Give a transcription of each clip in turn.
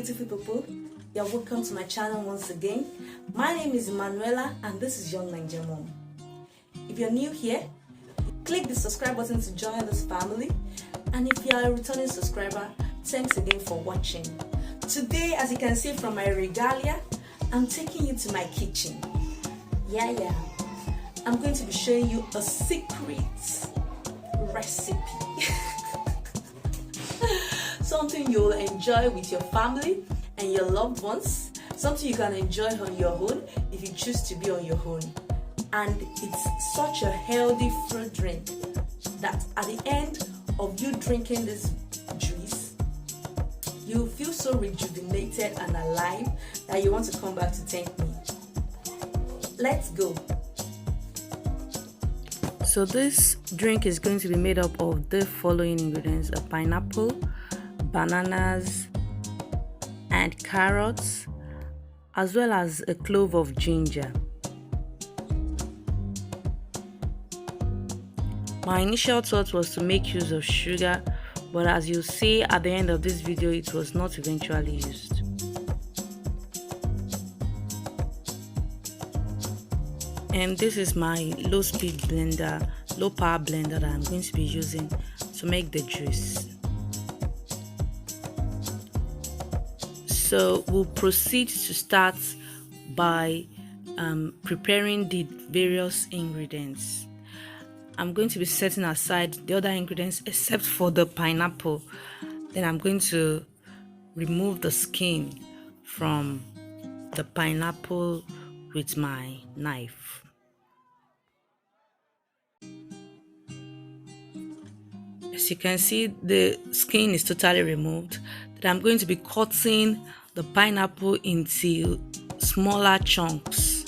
beautiful people. You're welcome to my channel once again. My name is Emmanuella and this is YoungNaijaMum. If you're new here, click the subscribe button to join this family. And if you are a returning subscriber, thanks again for watching. Today, as you can see from my regalia, I'm taking you to my kitchen. Yeah. I'm going to be showing you a secret recipe. Something you'll enjoy with your family and your loved ones. Something you can enjoy on your own if you choose to be on your own. And it's such a healthy fruit drink that at the end of you drinking this juice, you feel so rejuvenated and alive that you want to come back to thank me. Let's go. So this drink is going to be made up of the following ingredients: a pineapple, bananas and carrots, as well as a clove of ginger. My initial thought was to make use of sugar, but as you'll see at the end of this video, it was not eventually used. And this is my low power blender that I'm going to be using to make the juice. So we'll proceed to start by preparing the various ingredients. I'm going to be setting aside the other ingredients except for the pineapple. Then I'm going to remove the skin from the pineapple with my knife. As you can see, the skin is totally removed. Then I'm going to be cutting the pineapple into smaller chunks.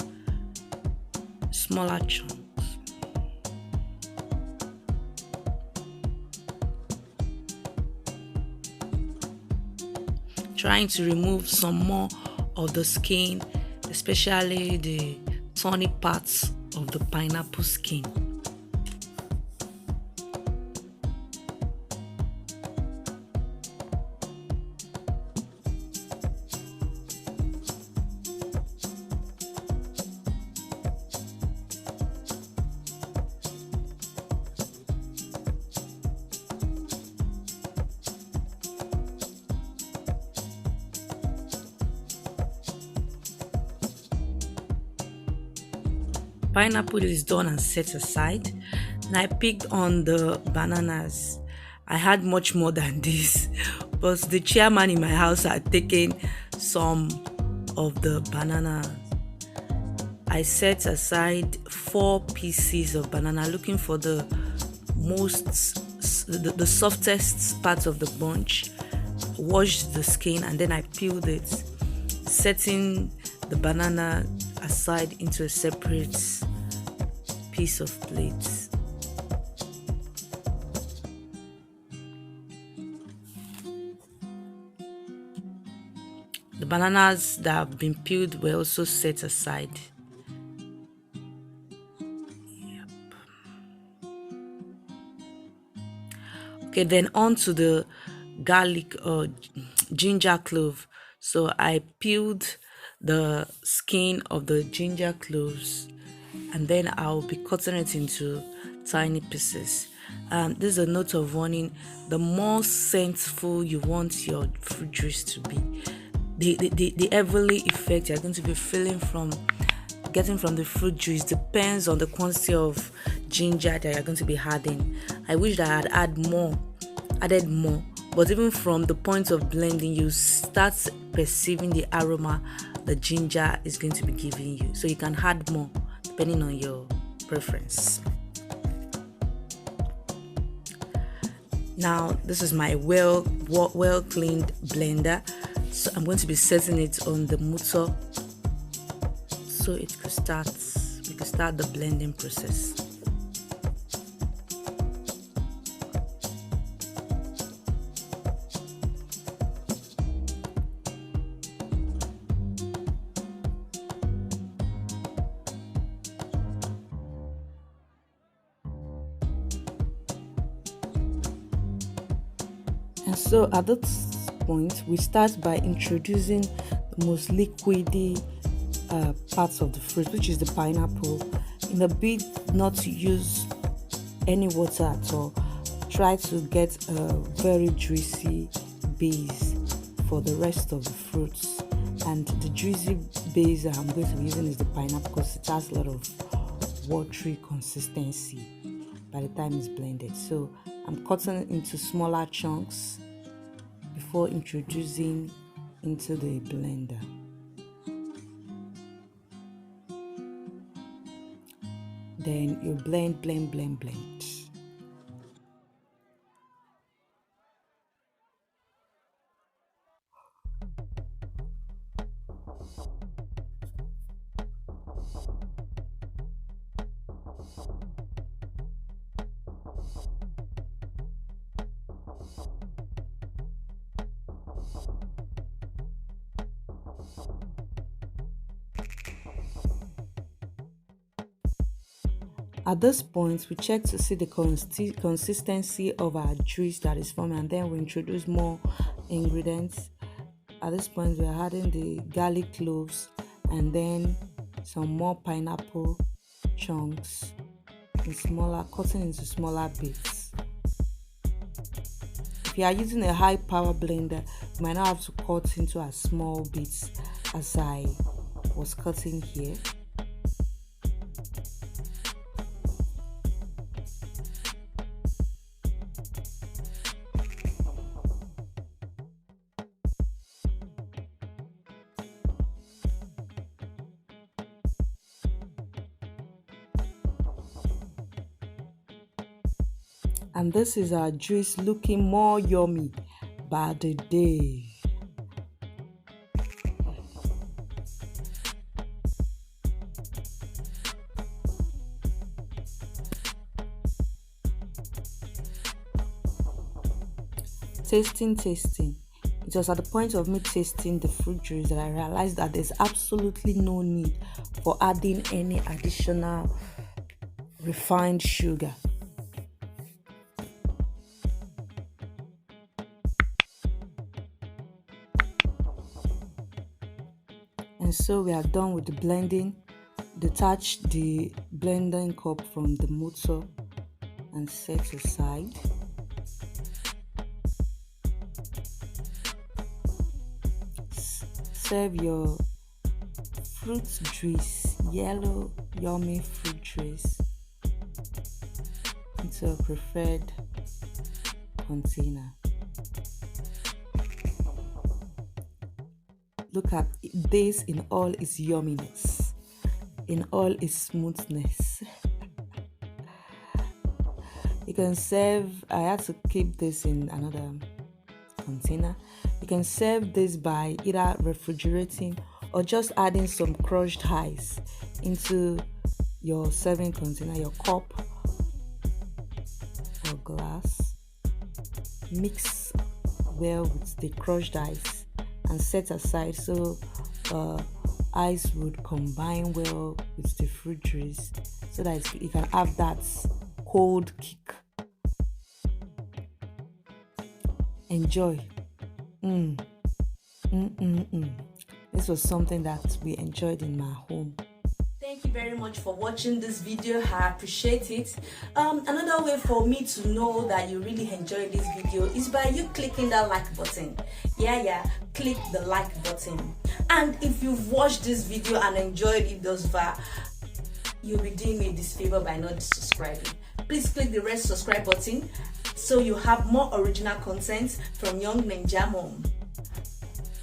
Trying to remove some more of the skin, especially the thorny parts of the pineapple skin. Pineapple is done and set aside, and I picked on the bananas. I had much more than this, but the chairman in my house had taken some of the bananas. I set aside 4 pieces of banana, looking for the softest part of the bunch. Washed the skin and then I peeled it, setting the banana aside into a separate piece of plate. The bananas that have been peeled were also set aside. Okay, then on to the garlic or ginger clove. So I peeled the skin of the ginger cloves and then I'll be cutting it into tiny pieces. This is a note of warning: the more scentful you want your fruit juice to be, the heavenly effect you're going to be getting from the fruit juice depends on the quantity of ginger that you're going to be adding. I wish that I had added more, but even from the point of blending, you start perceiving the aroma the ginger is going to be giving you. So you can add more depending on your preference. Now this is my well cleaned blender, so I'm going to be setting it on the motor so we could start the blending process. And so at this point, we start by introducing the most liquidy parts of the fruit, which is the pineapple, in a bid not to use any water at all. Try to get a very juicy base for the rest of the fruits, and the juicy base that I'm going to be using is the pineapple because it has a lot of watery consistency by the time it's blended. So I'm cutting it into smaller chunks before introducing into the blender. Then you blend. At this point, we check to see the consistency of our juice that is forming, and then we introduce more ingredients. At this point, we are adding the garlic cloves and then some more pineapple chunks cutting into smaller bits. If you are using a high power blender, you might not have to cut into as small bits as I was cutting here. And this is our juice looking more yummy by the day. Tasting. It was at the point of me tasting the fruit juice that I realized that there's absolutely no need for adding any additional refined sugar. And so we are done with the blending. Detach the blending cup from the motor and set aside. Serve your fruit juice, yellow yummy fruit juice, into a preferred container. Look at this in all its yumminess, in all its smoothness. You can serve, I had to keep this in another container. You can serve this by either refrigerating or just adding some crushed ice into your serving container, your cup or glass. Mix well with the crushed ice and set aside so ice would combine well with the fruit juice so that you can have that cold kick. Enjoy. This was something that we enjoyed in my home. Thank you very much for watching this video. I appreciate it. Another way for me to know that you really enjoyed this video is by you clicking that like button. Click the like button. And if you've watched this video and enjoyed it thus far, you'll be doing me this favor by not subscribing. Please click the red subscribe button so you have more original content from YoungNaijaMum.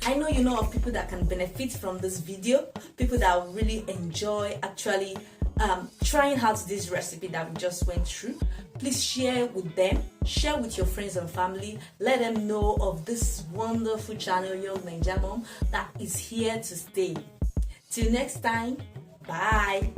I know you know of people that can benefit from this video, people that really enjoy actually trying out this recipe that we just went through. Please share with them, share with your friends and family, let them know of this wonderful channel, YoungNaijaMum, that is here to stay. Till next time, bye.